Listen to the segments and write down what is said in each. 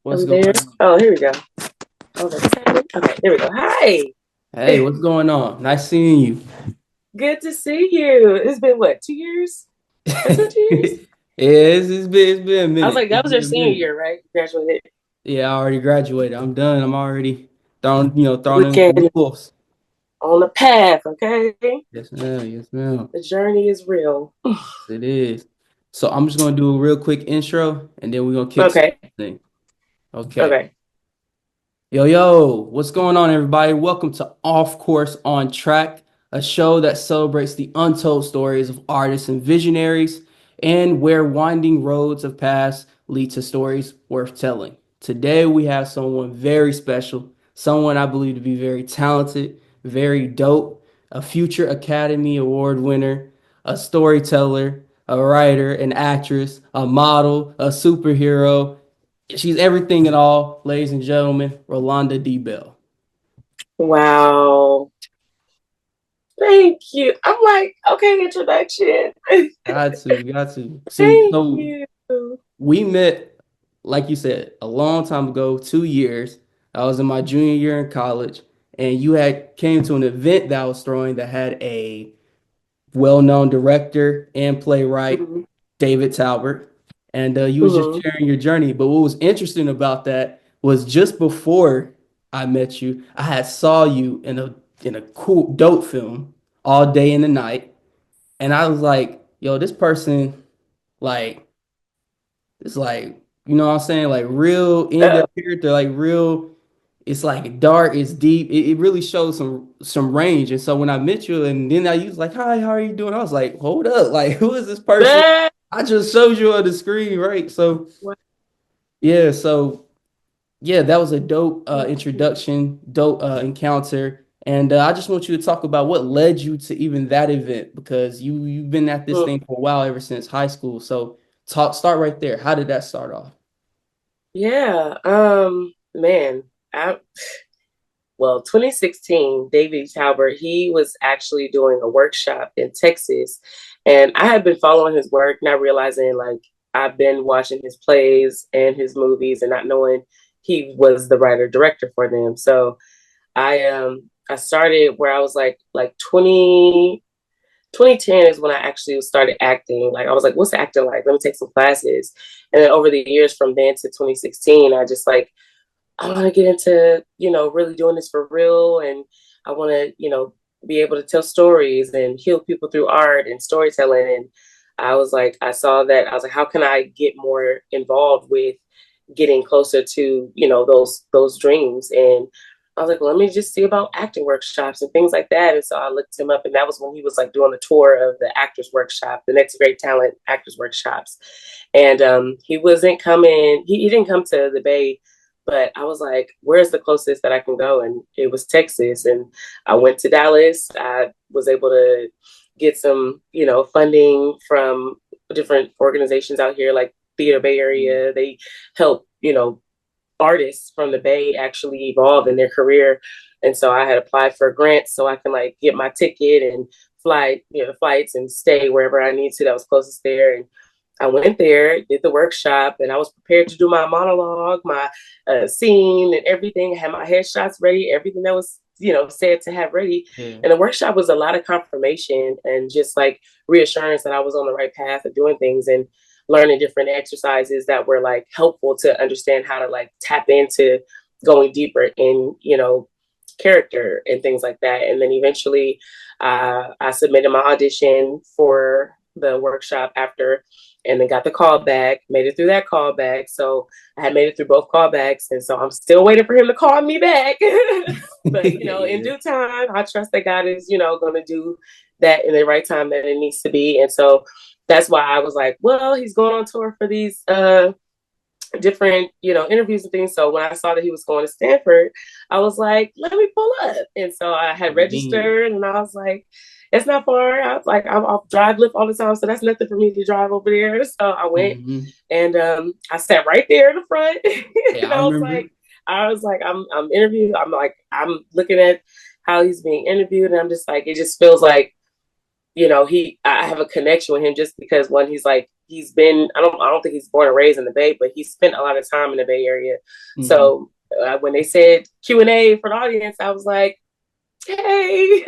Are What's we going there? on? Oh, here we go. Oh, that's happening? Okay, there we go. Hi. Hey, what's going on? Nice seeing you. Good to see you. It's been what, 2 years? Has it been 2 years? It's been a I was minute. like, that It's was your been a senior minute. year, right? You graduated. Yeah, I already graduated. I'm done. I'm already thrown in the Looking wolves. on the path, okay? Yes, ma'am. Yes, ma'am. The journey is real. It is. So I'm just gonna do a real quick intro, and then we're gonna kick Okay, something. Okay. okay. Yo, what's going on, everybody? Welcome to Off Course on Track, a show that celebrates the untold stories of artists and visionaries, and where winding roads of past lead to stories worth telling. Today, we have someone very special, someone I believe to be very talented, very dope, a future Academy Award winner, a storyteller, a writer, an actress, a model, a superhero. She's everything and all, ladies and gentlemen, Rolanda D. Bell. Wow. Thank you. I'm like, okay, introduction. Got to. So, Thank so you. we met, like you said, a long time ago, 2 years. I was in my junior year in college, and you had came to an event that I was throwing that had a well-known director and playwright, Mhm, David Talbert, and you was just mhm. sharing your journey. But what was interesting about that was just before I met you, I had saw you in a cool dope film all day and the night, and I was like, yo, this person like it's like you know what I'm saying, like real in their Uh, character, like real. It's like dark, it's deep. It really shows some range. And so when I met you, and then I was like, "Hi, how are you doing?" I was like, "Hold up, like who is this person?" but I just showed you on the screen, right? So yeah, so yeah, that was a dope introduction, dope encounter, and I just want you to talk about what led you to even that event because you've been at this thing for a while ever since high school. So start right there. How did that start off? yeah, man, I 2016, David Talbert, he was actually doing a workshop in Texas. And I had been following his work, not realizing like I've been watching his plays and his movies and not knowing he was the writer director for them. So I started where I was like 2010 is when I actually started acting. Like I was like, what's acting like? Let me take some classes. And then over the years from then to 2016, I just like I want to get into, really doing this for real. And I want to, be able to tell stories and heal people through art and storytelling. And I was like, I saw that. I was like, how can I get more involved with getting closer to, those dreams? And I was like, well, let me just see about acting workshops and things like that. And so I looked him up, and that was when he was like doing a tour of the actors workshop, the next great talent actors workshops. And he wasn't coming, he didn't come to the Bay, but I was like, where's the closest that I can go? And it was Texas. And I went to Dallas. I was able to get some, funding from different organizations out here, like Theater Bay Area. They help, artists from the Bay actually evolve in their career. And so I had applied for grants so I can like get my ticket and fly, flights and stay wherever I need to that was closest there. And I went there, did the workshop, and I was prepared to do my monologue, my scene, and everything. I had my headshots ready, everything that was, said to have ready. Yeah. And the workshop was a lot of confirmation and just like reassurance that I was on the right path of doing things and learning different exercises that were like helpful to understand how to like tap into going deeper in, character and things like that. And then eventually I submitted my audition for the workshop after and then got the call back, made it through that call back. So I had made it through both callbacks. And so I'm still waiting for him to call me back. But, in Yeah. due time, I trust that God is, going to do that in the right time that it needs to be. And so that's why I was like, well, he's going on tour for these different, interviews and things. So when I saw that he was going to Stanford, I was like, let me pull up. And so I had Convenient. registered and I was like, it's not far. I was like, I'm off drive lift all the time. So that's nothing for me to drive over there. So I went Hmm. and I sat right there in the front. Yeah, And I I was remember. like, I'm interviewed. I'm like, I'm looking at how he's being interviewed. And I'm just like, it just feels like, I have a connection with him just because one, he's like he's been, I don't think he's born and raised in the Bay, but he spent a lot of time in the Bay Area. Mm-hmm. So when they said Q&A for the audience, I was like, hey.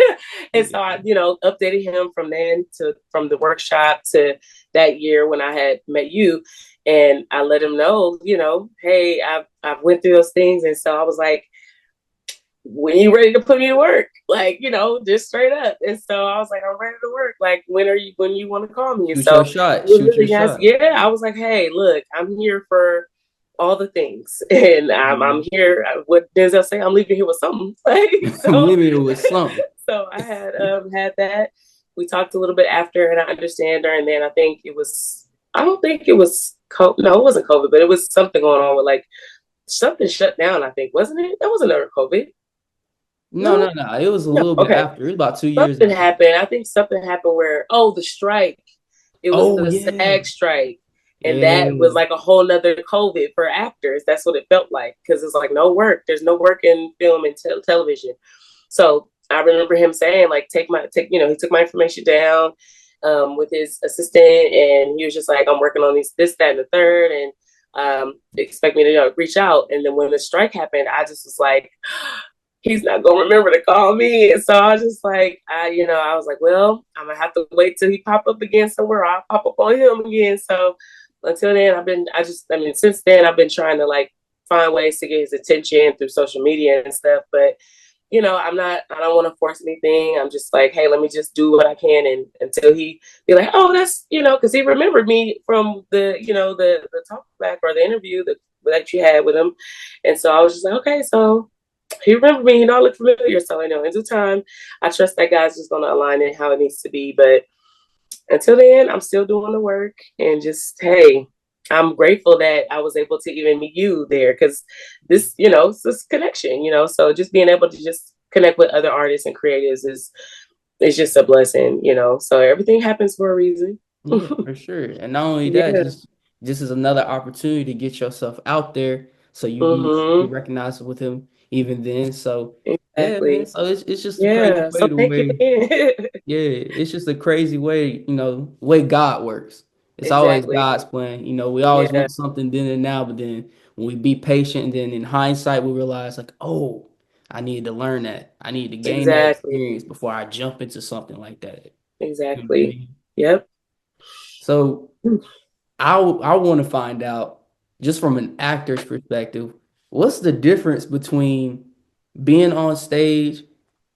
And so I, updated him from the workshop to that year when I had met you. And I let him know, hey, I've went through those things. And so I was like, when you ready to put me to work? Like, just straight up. And so I was like, I'm ready to work. Like, when you want to call me? And Shoot your so shot. it Shoot your really has, shot. yeah, I was like, hey, look, I'm here for all the things. And I'm Mm-hmm. here, what Denzel say, I'm leaving here with something. Like, I'm so leaving it with something. so I had that. We talked a little bit after, and I understand her. And then I don't think it was COVID. No, it wasn't COVID, but it was something going on with like something shut down. I think wasn't it? That wasn't under COVID. No, no, No, no. It was a no. little bit Okay, after. It was about 2 years something after. happened. I think something happened where the strike. It was Oh the yeah. SAG strike. And that was Yeah. like a whole nother COVID for actors. That's what it felt like. Because it's like no work. There's no work in film and television. So I remember him saying, like, he took my information down with his assistant, and he was just like, I'm working on this, that, and the third, and expect me to reach out. And then when the strike happened, I just was like, he's not gonna remember to call me. And so I was just like, I was like, well, I'm gonna have to wait till he pop up again somewhere. I'll pop up on him again. So until then, since then I've been trying to like find ways to get his attention through social media and stuff. But I don't want to force anything. I'm just like, hey, let me just do what I can, and until he be like, oh, that's, because he remembered me from the talk back or the interview that you had with him. And so I was just like, okay, so he remembered me, I look familiar. So I know in due time, I trust that God's just going to align it how it needs to be. But until then, I'm still doing the work, and just, hey, I'm grateful that I was able to even meet you there, because it's this connection, so just being able to just connect with other artists and creatives is just a blessing, so everything happens for a reason. Yeah, for sure. And not only that, Yeah. just this is another opportunity to get yourself out there so you Mm-hmm. recognize with him even then. So yeah, man. Exactly. So it's just a crazy Yeah. way So the thank you way again. yeah, it's just a crazy way, way God works. It's always Exactly. God's plan. We always Yeah. want something then and now, but then when we be patient, and then in hindsight we realize like, oh, I need to learn that. I need to gain that Exactly. experience before I jump into something like that. You know what I Exactly. mean? Yep. So I want to find out, just from an actor's perspective, what's the difference between being on stage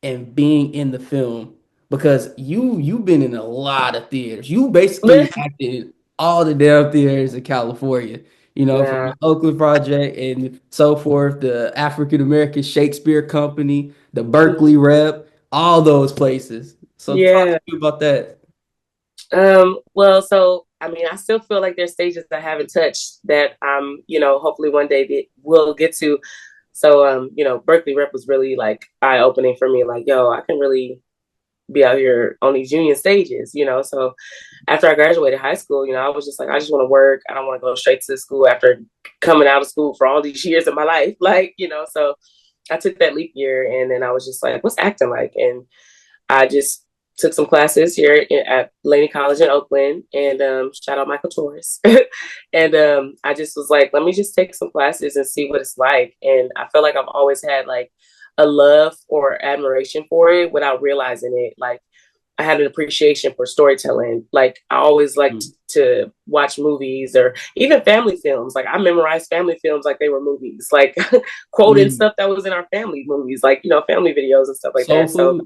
and being in the film? Because you've been in a lot of theaters. You basically acted in all the damn theaters in California. From Yeah. the Oakland Project and so forth, the African American Shakespeare Company, the Berkely Rep, all those places. So talk Yeah. to me about that. Well, so I still feel like there's stages I haven't touched that hopefully one day we'll get to. So Berkely Rep was really like eye opening for me, like, yo, I can really be out here on these union stages. So after I graduated high school, I was just like, I just want to work. I don't want to go straight to school after coming out of school for all these years of my life. So I took that leap year, and then I was just like, what's acting like? And I just took some classes here at Laney College in Oakland, and shout out Michael Torres. And I just was like, let me just take some classes and see what it's like. And I feel like I've always had like a love or admiration for it without realizing it. Like, I had an appreciation for storytelling. Like, I always liked Mm. to watch movies or even family films. Like, I memorized family films like they were movies, like quoting Mm. stuff that was in our family movies, like, family videos and stuff like Soul that. So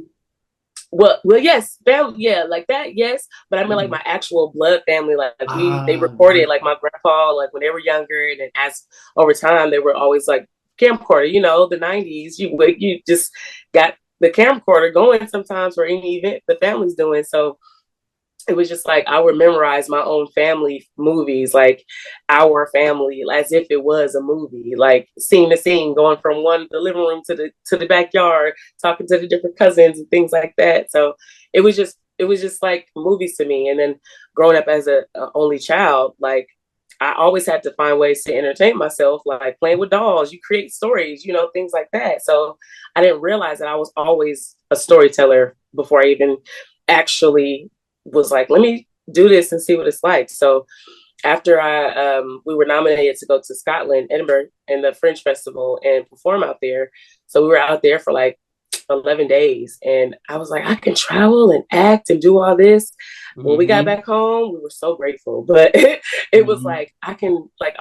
food. yes, family, yeah, like that, yes. But I mean, like Mhm. my actual blood family, like they Ah, recorded, like my grandpa, like when they were younger, and then as over time, they were always like camcorder. The '90s, you just got the camcorder going sometimes for any event the family's doing. So it was just like I would memorize my own family movies, like our family, as if it was a movie, like scene to scene, going from the living room to the backyard, talking to the different cousins and things like that. So it was just like movies to me. And then growing up as a only child, like I always had to find ways to entertain myself, like playing with dolls. You create stories, things like that. So I didn't realize that I was always a storyteller before I even actually was like, let me do this and see what it's like. So after we were nominated to go to Scotland, Edinburgh, and the Fringe Festival and perform out there. So we were out there for like 11 days, and I was like, I can travel and act and do all this. When we got Mm-hmm. back home, we were so grateful, but it was Mm-hmm. like, I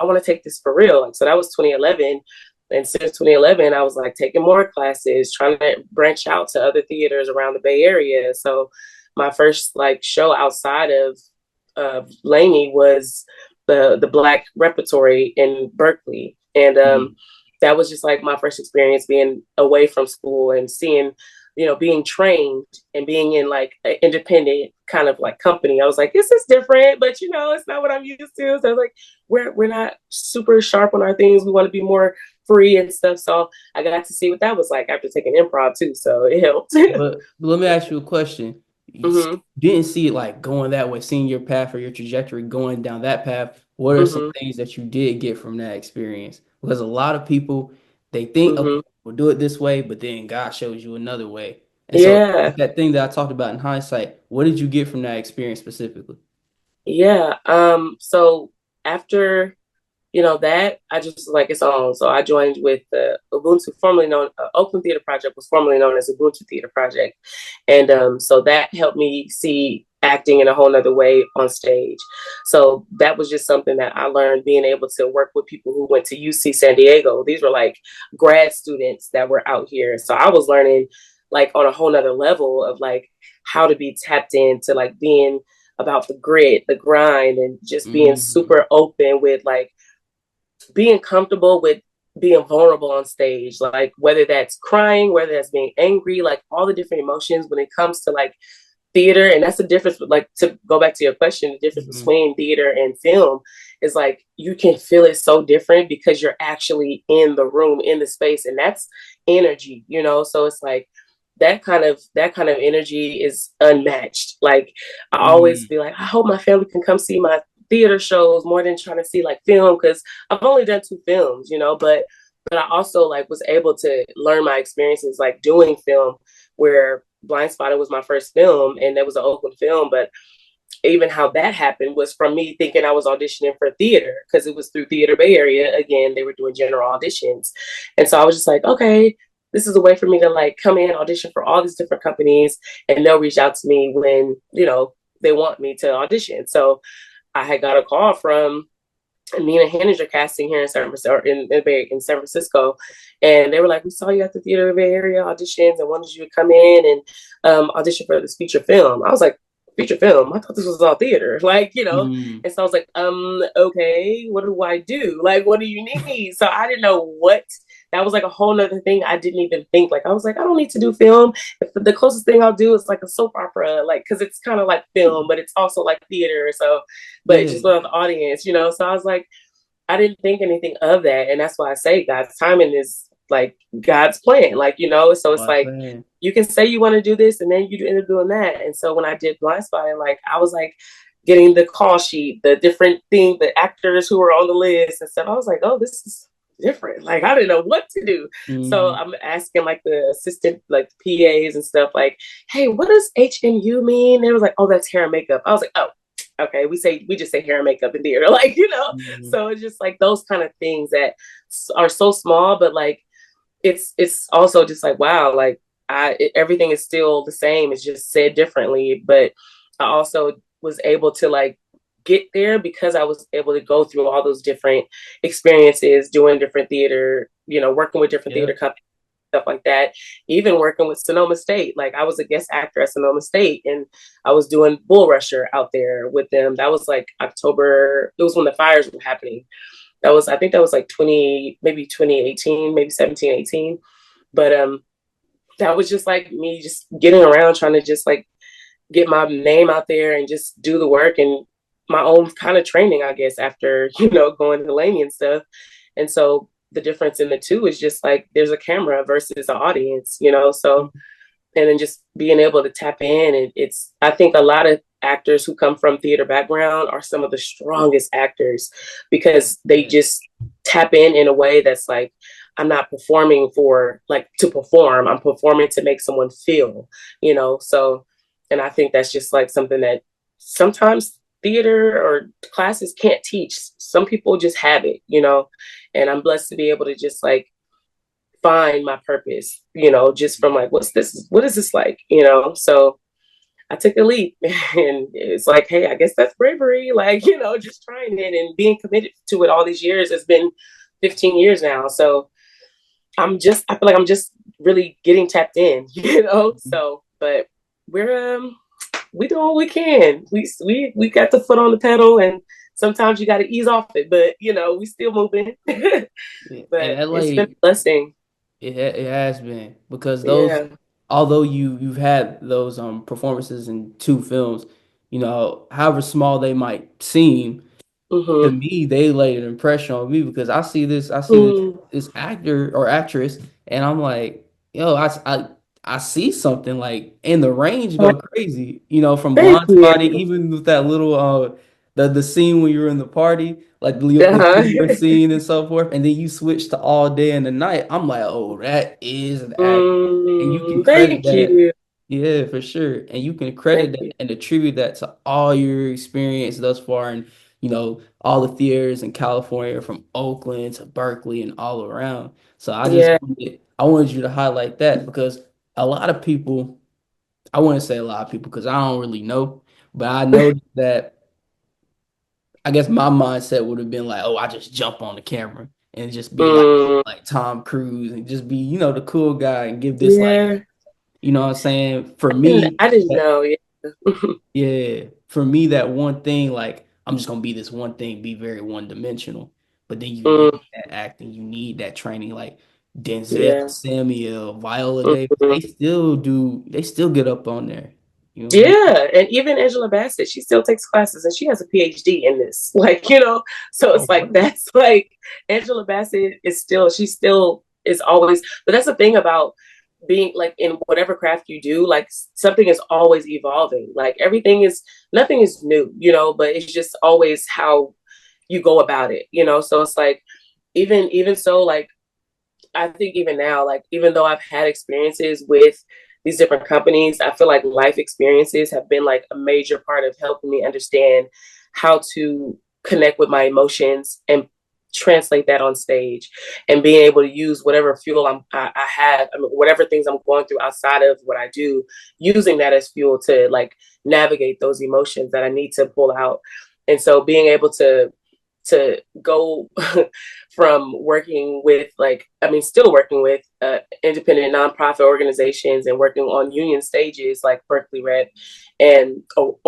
want to take this for real. Like, so that was 2011. And since 2011, I was like taking more classes, trying to branch out to other theaters around the Bay Area. So my first like show outside of Laney was the Black Repertory in Berkeley, and that was just like my first experience being away from school and seeing, being trained and being in like an independent kind of like company. I was like, this is different, but it's not what I'm used to. So like, we're not super sharp on our things. We want to be more free and stuff. So I got to see what that was like after taking improv too. So it helped. But let me ask you a question. You hmm didn't see it like going that way, seeing your path or your trajectory going down that path. What are some hmm things that you did get from that experience? Because a lot of people, they think, okay, hmm we'll do it this way, but then God shows you another way. And so Yeah. that thing that I talked about in hindsight, what did you get from that experience specifically? Yeah. So after that, I just like its own. So I joined with the Ubuntu, formerly known Oakland Theatre Project, was formerly known as Ubuntu Theatre Project, and so that helped me see acting in a whole nother way on stage. So that was just something that I learned, being able to work with people who went to UC San Diego. These were like grad students that were out here. So I was learning like on a whole nother level of like how to be tapped into like being about the grit, the grind, and just being Mm-hmm. super open with like being comfortable with being vulnerable on stage, like whether that's crying, whether that's being angry, like all the different emotions when it comes to like theater. And that's the difference, like to go back to your question, the difference Mm-hmm. between theater and film is like you can feel it so different because you're actually in the room, in the space, and that's energy. So it's like that kind of energy is unmatched. Like I always be like, I hope my family can come see my theater shows more than trying to see like film, because I've only done 2 films, but I also like was able to learn my experiences like doing film, where Blindspotting was my first film and that was an Oakland film. But even how that happened was from me thinking I was auditioning for theater, because it was through Theater Bay Area. Again, they were doing general auditions. And so I was just like, okay, this is a way for me to like come in, audition for all these different companies, and they'll reach out to me when, they want me to audition. So I had got a call from Nina Hanninger casting here in San Francisco, in San Francisco, and they were like, "We saw you at the Theater Bay Area auditions and wanted you to come in and audition for this feature film." I was like, "Feature film? I thought this was all theater, like." Mm-hmm. And so I was like, okay, what do I do? Like, what do you need?" So I didn't know what. That was like a whole nother thing. I didn't even think. Like, I was like, I don't need to do film. The closest thing I'll do is like a soap opera, like, because it's kind of like film, but it's also like theater. So but Yeah. just without the audience. So I was like, I didn't think anything of that. And that's why I say God's timing is like God's plan. So it's God's like plan. you can say you want to do this and then you end up doing that. And so when I did Blindspotting, like I was like getting the call sheet, the different thing, the actors who were on the list and stuff. I was like, oh, this is different. Like I didn't know what to do. So Mm-hmm. I'm asking like the assistant, like PAs and stuff, like, hey, what does HMU mean? They was like, oh, that's hair and makeup. I was like, oh, okay, we just say hair and makeup in theater, Mm-hmm. so it's just like those kind of things that are so small, but like it's also just like, wow, like everything is still the same, it's just said differently. But I also was able to like get there because I was able to go through all those different experiences, doing different theater, working with different theater Yep. companies, stuff like that. Even working with Sonoma State, like I was a guest actor at Sonoma State, and I was doing Bull Rusher out there with them. That was like October. It was when the fires were happening. I think that was like 2018, maybe 17, 18. But that was just like me just getting around, trying to just like get my name out there and just do the work and my own kind of training, I guess, after, going to Laney and stuff. And so the difference in the two is just like there's a camera versus an audience. So, and then just being able to tap in. And I think a lot of actors who come from theater background are some of the strongest actors because they just tap in a way that's like, I'm not performing for like to perform, I'm performing to make someone feel. So, and I think that's just like something that sometimes theater or classes can't teach. Some people just have it, and I'm blessed to be able to just like find my purpose, just from like, what is this like, So I took a leap and it's like, hey, I guess that's bravery. Like, just trying it and being committed to it all these years. It's been 15 years now. So I feel like I'm just really getting tapped in, So, but we're, we do what we can. We got the foot on the pedal, and sometimes you got to ease off it, but we still moving. And But that it's been a like blessing. it has been because those, Yeah. although you've had those performances in two films, however small they might seem, to Mm-hmm. me, they laid an impression on me because I see this Mm. this actor or actress, and I'm like, yo, I see something like in the range go crazy, from Thank Blindspotting, you. even with that little the scene when you were in the party, like the Uh-huh. Libra scene and so forth, and then you switch to All Day and the Night. I'm like, oh, that is an actor, and you can credit Thank that. you. Yeah, for sure. And you can credit Thank that you. and attribute that to all your experience thus far and all the theaters in California from Oakland to Berkeley and all around. So Yeah. I wanted you to highlight that because a lot of people, I wouldn't say a lot of people because I don't really know, but I know that I guess my mindset would have been like, oh, I just jump on the camera and just be Mm, like Tom Cruise and just be, the cool guy and give this like, yeah. what I'm saying? For me, I didn't know. Yeah. yeah, for me, that one thing, like I'm just gonna be this one thing, be very one dimensional. But then you need Mm, that acting, you need that training, like Denzel, yeah. Samuel, Viola Davis. Mhm. They still get up on there. You know what I'm saying? Yeah, and even Angela Bassett, she still takes classes and she has a PhD in this. Like, so Oh, it's like word. that's like Angela Bassett is still she still is always, but that's the thing about being like in whatever craft you do, like something is always evolving. Like nothing is new, but it's just always how you go about it, So it's like even so, like I think even now, like even though I've had experiences with these different companies, I feel like life experiences have been like a major part of helping me understand how to connect with my emotions and translate that on stage and being able to use whatever fuel I have, I mean, whatever things I'm going through outside of what I do, using that as fuel to like navigate those emotions that I need to pull out. And so being able to go from working with still working with independent nonprofit organizations and working on union stages like Berkely Rep and or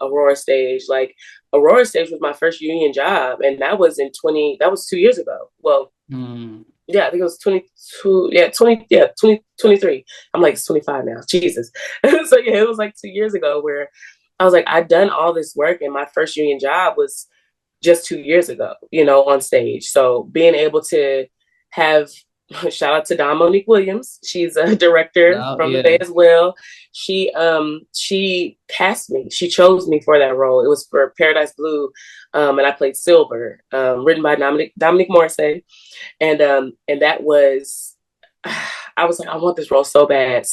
Aurora stage. Like Aurora stage was my first union job, and that was 2 years ago. Well, Hmm. yeah, I think it was 22. Yeah, 2023. I'm like, it's 25 now. Jesus. So yeah, it was like 2 years ago where I was like, I'd done all this work, and my first union job was just 2 years ago, on stage. So being able to have shout out to Don Monique Williams. She's a director Yeah, from the Bay yeah. as well. She cast me. She chose me for that role. It was for Paradise Blue, and I played Silver, written by Dominic Morrissey, and that was. I was like, I want this role so bad,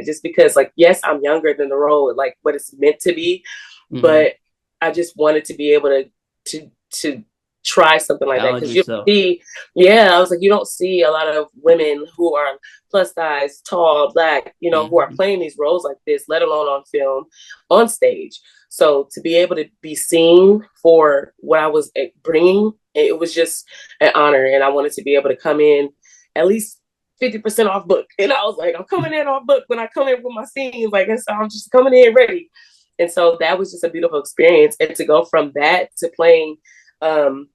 just because, like, yes, I'm younger than the role, like what it's meant to be, Hmm. but I just wanted to be able to try something like that Challenge because you yourself. see, yeah, I was like, you don't see a lot of women who are plus size, tall, black, who are Hmm. playing these roles like this, let alone on film, on stage. So to be able to be seen for what I was bringing, it was just an honor, and I wanted to be able to come in at least 50% off book. And I was like, I'm coming in off book when I come in with my scenes. Like, so I'm just coming in ready. And so that was just a beautiful experience. And to go from that to playing um,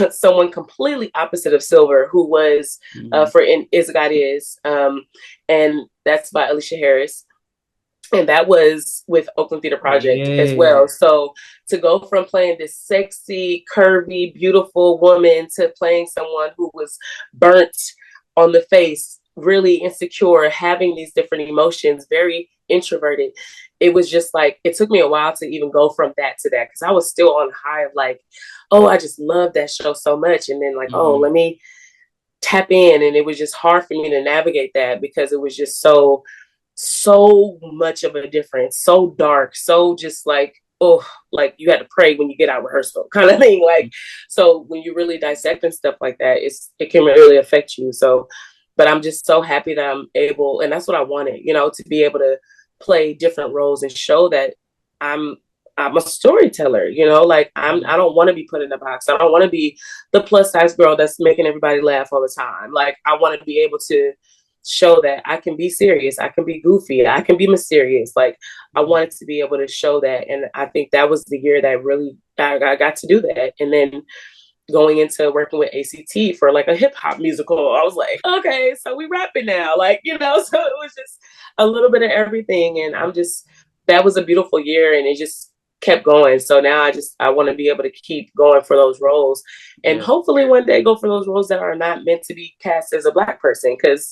someone completely opposite of Silver, who was Hmm. for in Is God Is, and that's by Alicia Harris. And that was with Oakland Theatre Project as Yeah. well. So to go from playing this sexy, curvy, beautiful woman to playing someone who was burnt on the face, really insecure, having these different emotions, very introverted. It was just like, it took me a while to even go from that to that because I was still on high of like, oh, I just love that show so much. And then like, oh, Hmm. let me tap in. And it was just hard for me to navigate that because it was just so much of a difference, so dark, so just like oh, like you had to pray when you get out of rehearsal kind of thing. Like, so when you really dissect and stuff like that, it can really affect you. So, but I'm just so happy that I'm able, and that's what I wanted, to be able to play different roles and show that I'm I'm a storyteller, like I don't want to be put in a box. I don't want to be the plus size girl that's making everybody laugh all the time. Like I want to be able to show that I can be serious, I can be goofy, I can be mysterious. Like I wanted to be able to show that, and I think that was the year that really I got to do that. And then going into working with ACT for like a hip hop musical, I was like, okay, so we rapping now, like so it was just a little bit of everything, and that was a beautiful year, and it just kept going. So now I want to be able to keep going for those roles, and Yeah. hopefully one day go for those roles that are not meant to be cast as a Black person, because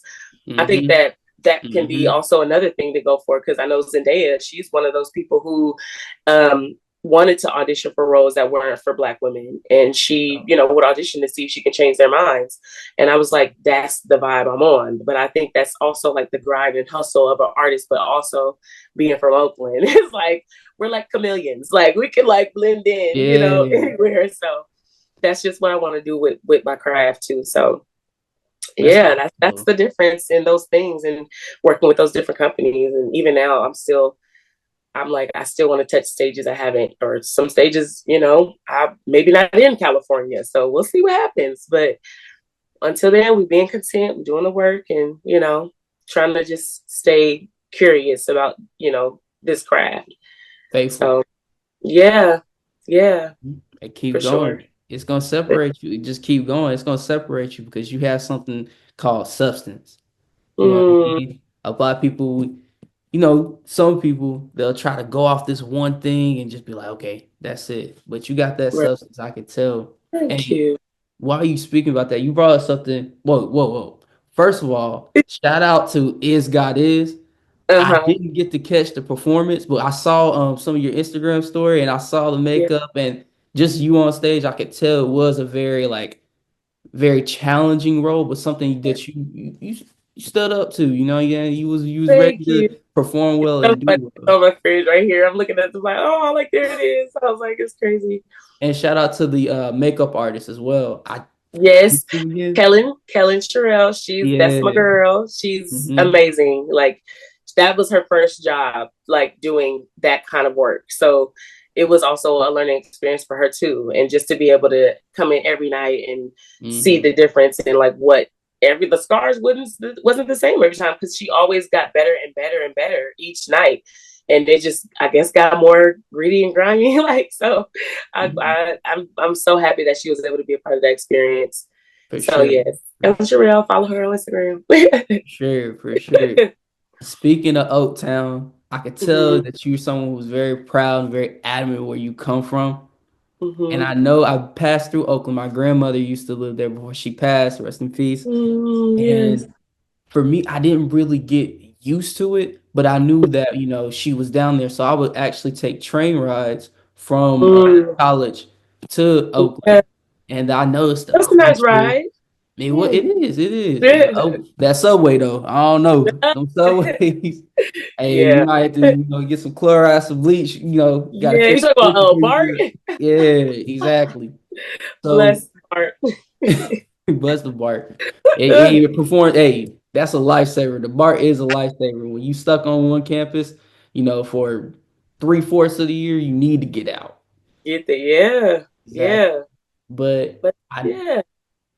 I think Mm-hmm. that can be Mm-hmm. also another thing to go for, because I know Zendaya, she's one of those people who wanted to audition for roles that weren't for Black women, and she, would audition to see if she can change their minds. And I was like, that's the vibe I'm on. But I think that's also like the grind and hustle of an artist, but also being from Oakland. It's like we're like chameleons, like we can like blend in, Yeah. anywhere. So that's just what I want to do with my craft too. So That's yeah, that's awesome. the difference in those things, and working with those different companies. And even now I'm like, I still want to touch stages I haven't, or some stages, I maybe not in California. So we'll see what happens. But until then, we're being content, we're doing the work, and trying to just stay curious about, this craft. Faithful. So yeah, yeah, And for keep sure. going. It's gonna separate you. Just keep going. It's gonna separate you because you have something called substance. You know what I Mm, mean? A lot of people, some people they'll try to go off this one thing and just be like, okay, that's it. But you got that right. substance, I can tell. Thank And you. while you speaking about that, you brought up something. Whoa, whoa, whoa. First of all, shout out to Is God Is. I Uh-huh. didn't get to catch the performance, but I saw some of your Instagram story and I saw the Yeah. makeup and just you on stage. I could tell it was a very very challenging role, but something that you stood up to. Yeah, you was ready Thank to you. perform well That was and like do well. on my fridge right here. I'm looking at this like, oh, like there it is. I was like, it's crazy. And shout out to the makeup artist as well. Yes, Again, Kellen Sherrill. That's my yeah. girl. She's Hmm. amazing. Like that was her first job, like doing that kind of work. So it was also a learning experience for her too. And just to be able to come in every night and see Hmm. the difference in like what the scars wasn't the same every time, because she always got better and better and better each night. And they just, I guess, got more greedy and grimy. Like so, I'm so happy that she was able to be a part of that experience. For So sure. yes, For and sure. Sherelle, follow her on Instagram. Sure, for sure. Speaking of Oak Town, I could tell hmm that you're someone who's very proud and very adamant where you come from. And hmm I know I passed through Oakland. My grandmother used to live there before she passed, rest in peace. yes. And for me, I didn't really get used to it, but I knew that, she was down there. So I would actually take train rides from Mm, college to yeah. Oakland. And I noticed the That's a nice culture. ride. It Yeah. is, it is. But Yeah. that subway though, I don't know. Them subways, hey, you Yeah. might have to, get some chloride, some bleach, gotta Yeah. You clean talk the about system pretty Bart? good. Yeah, exactly. So Bless Bart. bust the BART. Hey, perform. Hey, that's a lifesaver. The BART is a lifesaver. When you stuck on one campus, for three-fourths of the year, you need to get out. Get the yeah. Exactly. Yeah. But But I yeah.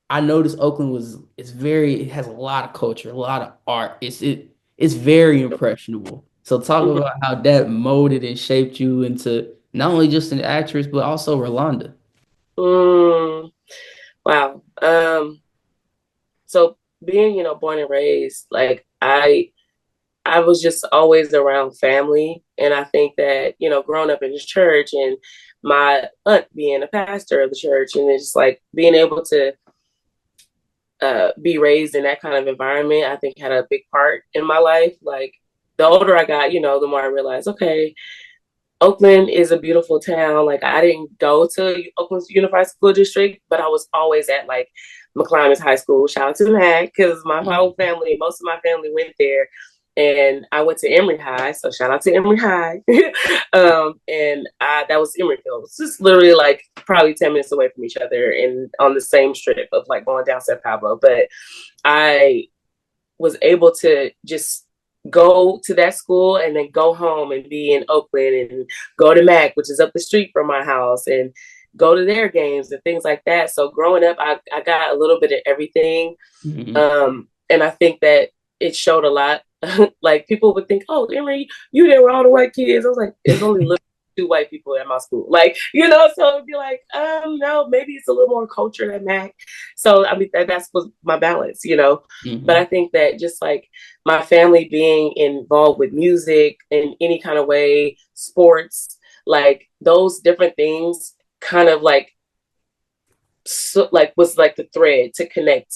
I noticed Oakland it has a lot of culture, a lot of art. It's very impressionable. So talk Mhm. about how that molded and shaped you into not only just an actress, but also Rolanda. Mm, wow. So being, born and raised, like I was just always around family. And I think that, growing up in this church and my aunt being a pastor of the church, and it's just like being able to be raised in that kind of environment, I think had a big part in my life. Like the older I got, the more I realized, okay, Oakland is a beautiful town. Like I didn't go to Oakland's Unified School District, but I was always at like McClimon's High School. Shout out to Mac, because my whole family, most of my family went there. And I went to Emory High, so shout out to Emory High. And that was Emeryville. It's just literally like probably 10 minutes away from each other and on the same strip of like going down San Pablo. But I was able to just go to that school and then go home and be in Oakland and go to Mac, which is up the street from my house, and go to their games and things like that. So growing up, I got a little bit of everything. And I think that it showed a lot. Like people would think, oh, Emory, you there with all the white kids. I was like, it's only two white people at my school. Like, so it'd be like, no, maybe it's a little more culture than Mac. So I mean that's was my balance, But I think that just like my family being involved with music in any kind of way, sports, like those different things kind of like was like the thread to connect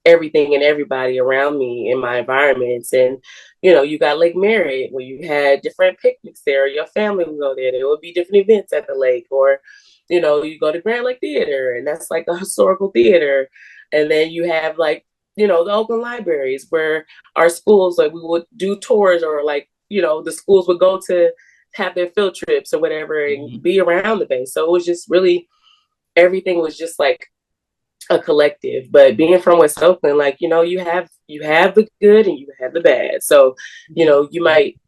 everything and everybody around me in my environments. And you got Lake Merritt where you had different picnics there. Your family would go there. There would be different events at the lake, or you go to Grand Lake Theater, and that's like a historical theater. And then you have like the Oakland libraries where our schools, like we would do tours, or like the schools would go to have their field trips or whatever and be around the base. So it was just really, everything was just like a collective. But being from West Oakland, like you have the good and you have the bad. So you might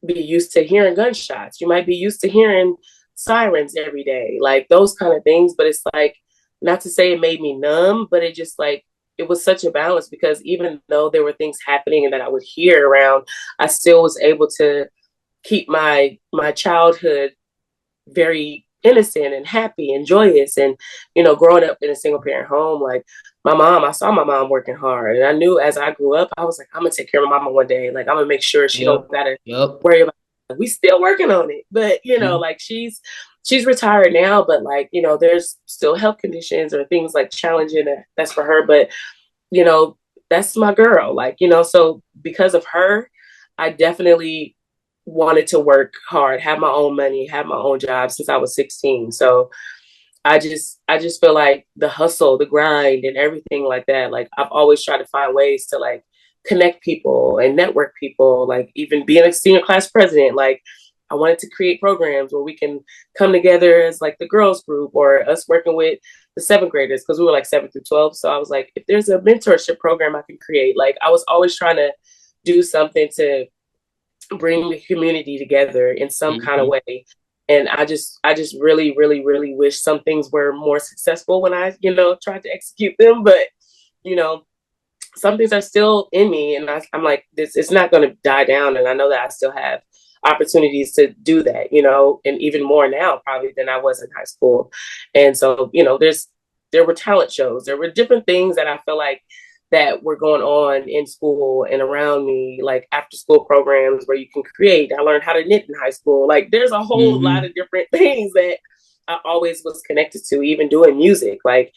be used to hearing gunshots, you might be used to hearing sirens every day, like those kind of things. But it's like, not to say it made me numb, but it just like, it was such a balance, because even though there were things happening and that I would hear around, I still was able to keep my childhood very innocent and happy and joyous. And growing up in a single parent home, like I saw my mom working hard, and I knew as I grew up, I was like, I'm gonna take care of my mama one day. Like I'm gonna make sure she don't gotta worry about it. We still working on it, but like she's retired now, but like there's still health conditions or things like challenging that's for her. But that's my girl, like so because of her, I definitely wanted to work hard, have my own money, have my own job since I was 16. So I just feel like the hustle, the grind, and everything like that, like I've always tried to find ways to like connect people and network people. Like even being a senior class president, like I wanted to create programs where we can come together as like the girls group, or us working with the seventh graders, because we were like 7 through 12. So I was like, if there's a mentorship program I can create, like I was always trying to do something to bring the community together in some kind of way. And I just really, really, really wish some things were more successful when I, tried to execute them. But, some things are still in me, and I'm like, this, it's not going to die down. And I know that I still have opportunities to do that, and even more now probably than I was in high school. And so, there were talent shows, there were different things that I feel like that were going on in school and around me, like after school programs where you can create. I learned how to knit in high school. Like there's a whole lot of different things that I always was connected to, even doing music. Like,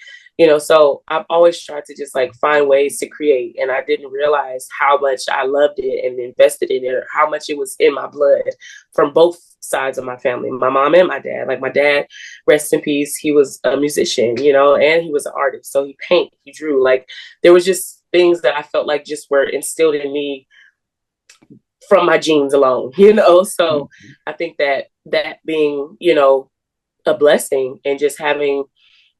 so I've always tried to just like find ways to create. And I didn't realize how much I loved it and invested in it, or how much it was in my blood from both sides of my family, my mom and my dad. Like my dad, rest in peace, he was a musician, and he was an artist. So he painted, he drew. Like there was just things that I felt like just were instilled in me from my genes alone, So I think that being, a blessing, and just having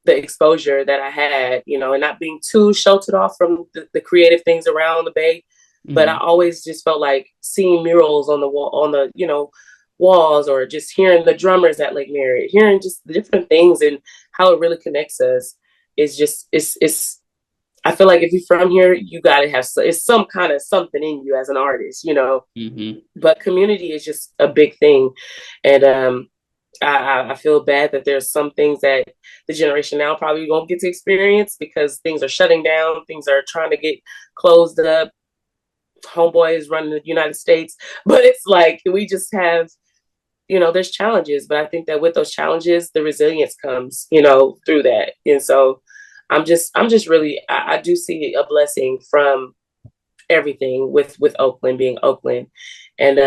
the exposure that I had, and not being too sheltered off from the creative things around the Bay. But I always just felt like seeing murals on the wall, on the, walls, or just hearing the drummers at Lake Merritt, hearing just different things and how it really connects us is just, it's I feel like if you're from here, you got to have it's some kind of something in you as an artist, But community is just a big thing. And I feel bad that there's some things that the generation now probably won't get to experience, because things are shutting down, things are trying to get closed up. Homeboy is running the United States, but it's like we just have, there's challenges, but I think that with those challenges, the resilience comes, through that. And so I'm just really, I do see a blessing from everything with Oakland being Oakland. And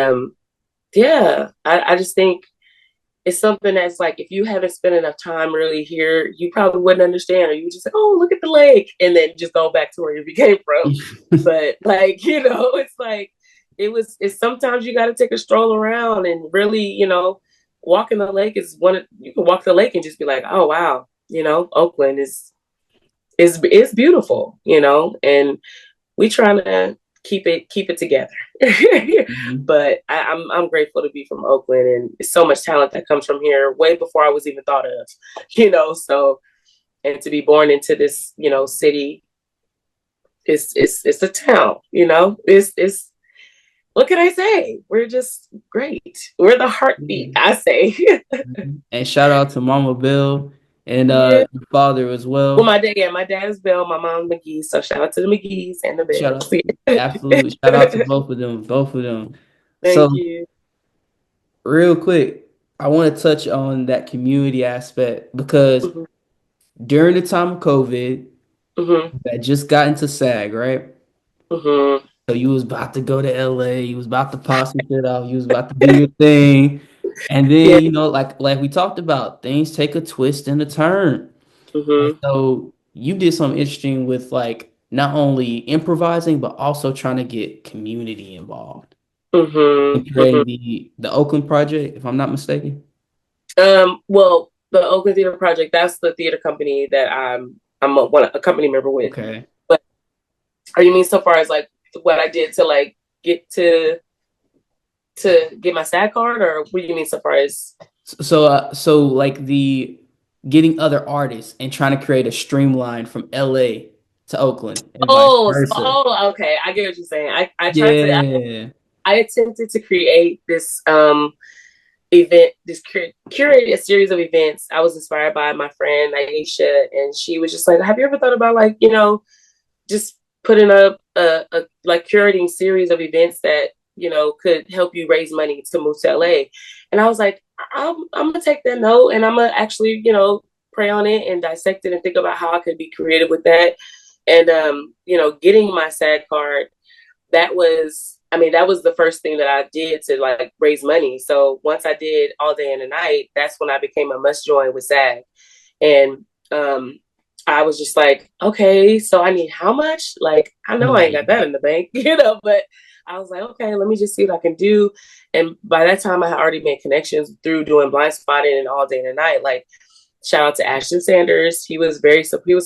I just think it's something that's like, if you haven't spent enough time really here, you probably wouldn't understand, or you just like, oh, look at the lake, and then just go back to where you came from. But like, it's like, it's sometimes you got to take a stroll around and really, walking the lake is you can walk the lake and just be like, oh wow, Oakland is beautiful, and we trying to keep it together. Mhm. But I'm grateful to be from Oakland, and it's so much talent that comes from here way before I was even thought of, so, and to be born into this, city, it's a town, it's what can I say? We're just great. We're the heartbeat, I say. Mhm. And shout out to Mama Bill and Yeah. your father as Well, well. my dad is Bill, my mom's McGee. So shout out to the McGees and the Shout Bills. out, absolute shout out to both of them, both of them. Thank So you. real quick, I want to touch on that community aspect because Hmm. during the time of COVID, Hmm. that just got into SAG, right? Hmm. So you was about to go to LA, you was about to pop some shit off, you was about to do your thing. And Yeah. then, like we talked about, things take a twist and a turn. And Hmm. so you did something interesting with like not only improvising, but also trying to get community involved Hmm. in Hmm. creating the Oakland project, if I'm not mistaken. Well, the Oakland Theater Project, that's the theater company that I'm a company member with. Okay. But are you mean so far as like what I did to like get to get my SAG card, or what do you mean so far as? So like the getting other artists and trying to create a streamline from LA to Oakland and vice versa. Okay, I get what you're saying. I tried to Yeah. I attempted to create this event, curate a series of events. I was inspired by my friend Aisha, and she was just like, "Have you ever thought about like just putting up a like curating series of events that could help you raise money to move to LA?" And I was like, I'm gonna take that note, and I'm gonna actually pray on it and dissect it and think about how I could be creative with that. And getting my SAG card, that was the first thing that I did to like raise money. So once I did All Day and the Night, that's when I became a must join with SAG. And I was just like, okay, so I need how much? Like, I know I ain't got that in the bank, but I was like, okay, let me just see what I can do. And by that time, I had already made connections through doing Blindspotting and All Day and the Night. Like, shout out to Ashton Sanders. He was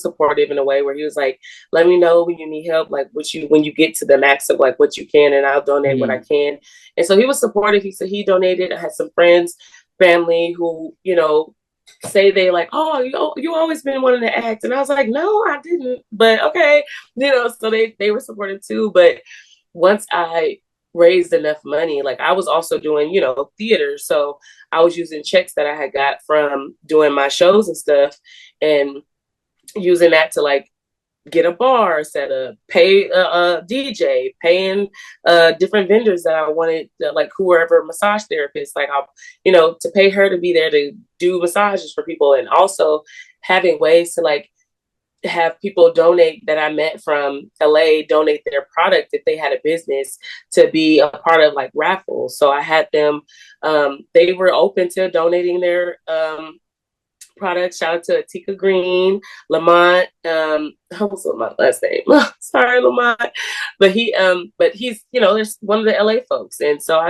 supportive in a way where he was like, let me know when you need help, like when you get to the max of like what you can, and I'll donate what I Mm. can. And so he was supportive. He said he donated. I had some friends, family who, say they like, oh, you always been wanting to act. And I was like, no, I didn't. But okay, so they were supportive too. But once I raised enough money, like I was also doing, theater. So I was using checks that I had got from doing my shows and stuff, and using that to like get a bar set up, pay a DJ, paying different vendors that I wanted, like whoever massage therapist, like I'll, to pay her to be there to do massages for people, and also having ways to like have people donate that I met from LA donate their product if they had a business to be a part of like raffles. So I had them, they were open to donating their products. Shout out to Atika Green, Lamont. What was my last name? Sorry, Lamont. But he's, there's one of the LA folks. And so I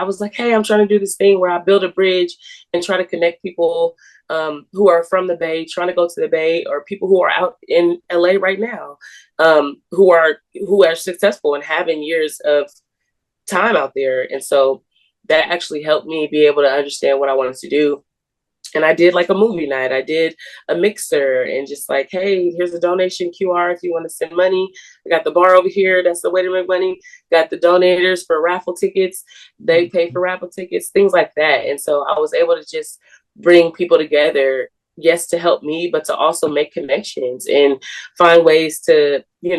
was like, hey, I'm trying to do this thing where I build a bridge and try to connect people who are from the Bay, trying to go to the Bay, or people who are out in LA right now, who are successful and having years of time out there. And so that actually helped me be able to understand what I wanted to do. And I did like a movie night. I did a mixer and just like, hey, here's a donation QR if you want to send money. I got the bar over here. That's the way to make money. Got the donators for raffle tickets. They pay for raffle tickets, things like that. And so I was able to just bring people together, yes, to help me, but to also make connections and find ways to, you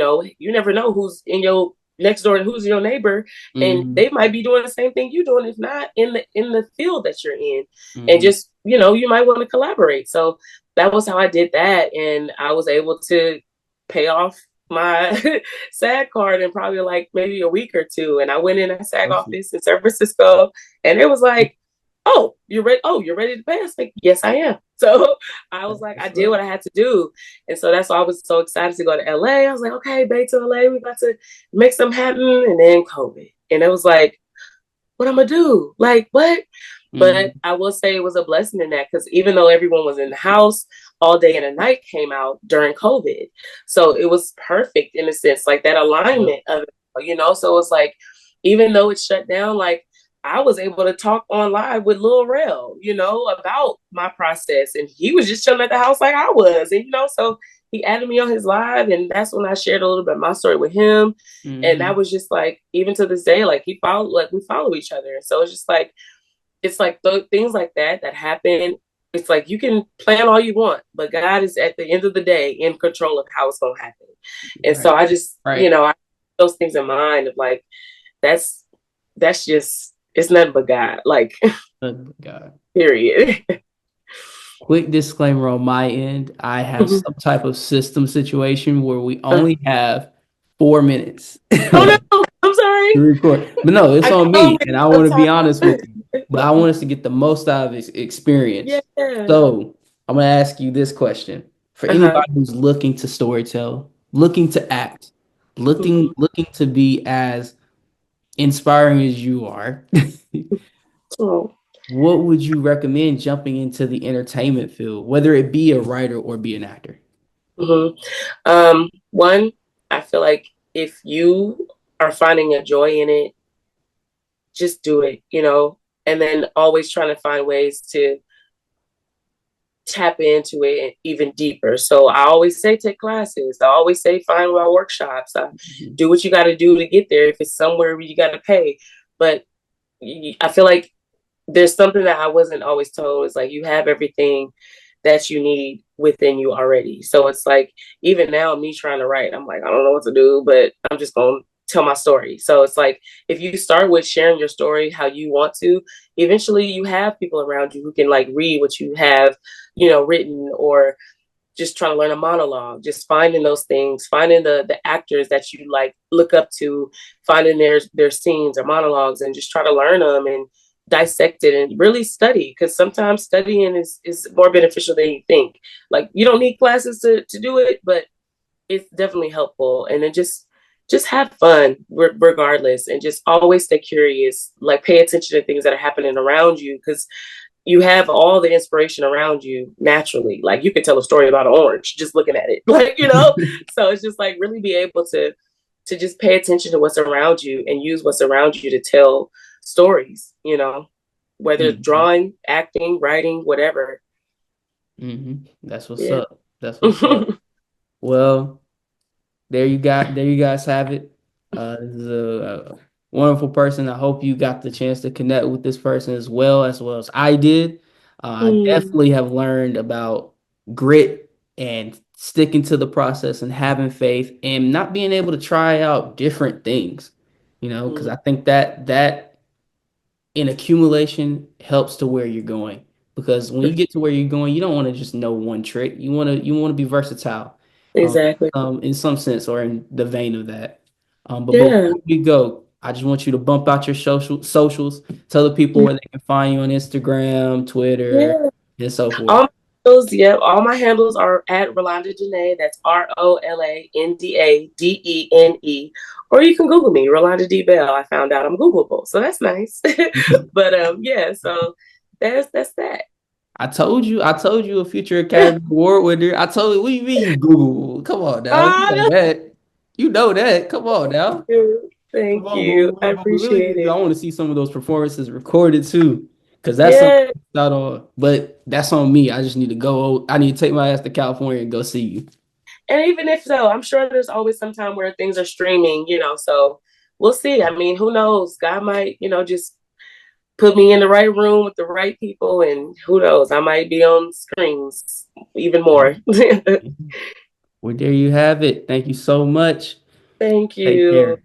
never know who's in your next door and who's your neighbor, and Hmm. they might be doing the same thing you're doing, if not in the field that you're in, and Hmm. just you might want to collaborate. So that was how I did that, and I was able to pay off my SAG card in probably like maybe a week or two. And I went in a SAG Perfect. office in San Francisco, and it was like, oh, you're ready. Oh, you're ready to pay. I was like, yes, I am. So I was like, I That's did right. what I had to do. And so that's why I was so excited to go to LA. I was like, okay, back to LA. We about to make something happen. And then COVID. And it was like, what I'm gonna do? Like, what? But Mm-hmm. I will say it was a blessing in that because even though everyone was in the house, All Day and a Night came out during COVID. So it was perfect in a sense, like that Yep. alignment of it. So it's like, even though it shut down, like I was able to talk on live with Lil Rel, about my process. And he was just chilling at the house like I was. And so he added me on his live, and that's when I shared a little bit of my story with him. And Mm-hmm. that was just like, even to this day, like we follow each other. And so it's like things like that happen. It's like you can plan all you want, but God is at the end of the day in control of how it's gonna happen. And so Right. I just, Right. I those things in mind of like that's just it's nothing but God, like Oh, God. period. Quick disclaimer on my end. I have some type of system situation where we only have 4 minutes Oh to no, I'm sorry. record. But no, it's I on come me, with and I some want to be honest time. with you. But I want us to get the most out of this experience. Yeah. So I'm gonna ask you this question. For Uh-huh. anybody who's looking to storytell, looking to act, Mm-hmm. looking to be as inspiring as you are, Oh. what would you recommend jumping into the entertainment field, whether it be a writer or be an actor? Mm-hmm. One, I feel like if you are finding a joy in it, just do it, and then always trying to find ways to tap into it even deeper. So I always say take classes. I always say find my workshops. Do what you got to do to get there. If it's somewhere where you got to pay, but I feel like there's something that I wasn't always told is like you have everything that you need within you already. So it's like even now me trying to write, I'm like, I don't know what to do, but I'm just gonna tell my story. So it's like if you start with sharing your story how you want to, eventually you have people around you who can like read what you have, written, or just trying to learn a monologue, just finding those things, finding the actors that you like look up to, finding their scenes or monologues, and just try to learn them and dissect it and really study, because sometimes studying is more beneficial than you think. Like you don't need classes to do it, but it's definitely helpful. And then just have fun regardless, and just always stay curious, like pay attention to things that are happening around you, because you have all the inspiration around you naturally. Like you could tell a story about an orange just looking at it. So it's just like really be able to just pay attention to what's around you and use what's around you to tell stories, whether Mhm. drawing, acting, writing, whatever. That's what's Yeah. up. That's what's up. Well, there you guys have it. This is a wonderful person. I hope you got the chance to connect with this person as well as I did. I Mm, definitely have learned about grit and sticking to the process and having faith and not being able to try out different things, because mm, I think that in accumulation helps to where you're going. Because when you get to where you're going, you don't want to just know one trick. You want to be versatile, um, exactly. in some sense or in the vein of that. But Yeah. before we go, I just want you to bump out your socials, tell the people Yeah. where they can find you on Instagram, Twitter, Yeah. and so forth. All my handles, yeah, all my handles are at Rolanda Dene. That's ROLANDADENE. Or you can Google me, Rolanda D Bell. I found out I'm Googleable, so that's nice. But yeah, so that's that. I told you a future Academy Award winner. I told you, what do you mean you Google? Come on now. You know Oh, that. You know that. Come on now. Come thank on, you. I what we really need appreciate to do, I it. want to see some of those performances recorded too, because that's something Yeah. not on. But that's on me. I just need to go. I need to take my ass to California and go see you. And even if so, I'm sure there's always some time where things are streaming, so we'll see. I mean, who knows? God might, just put me in the right room with the right people, and who knows, I might be on screens even more. Well, there you have it. Thank you so much. Thank Take you. care.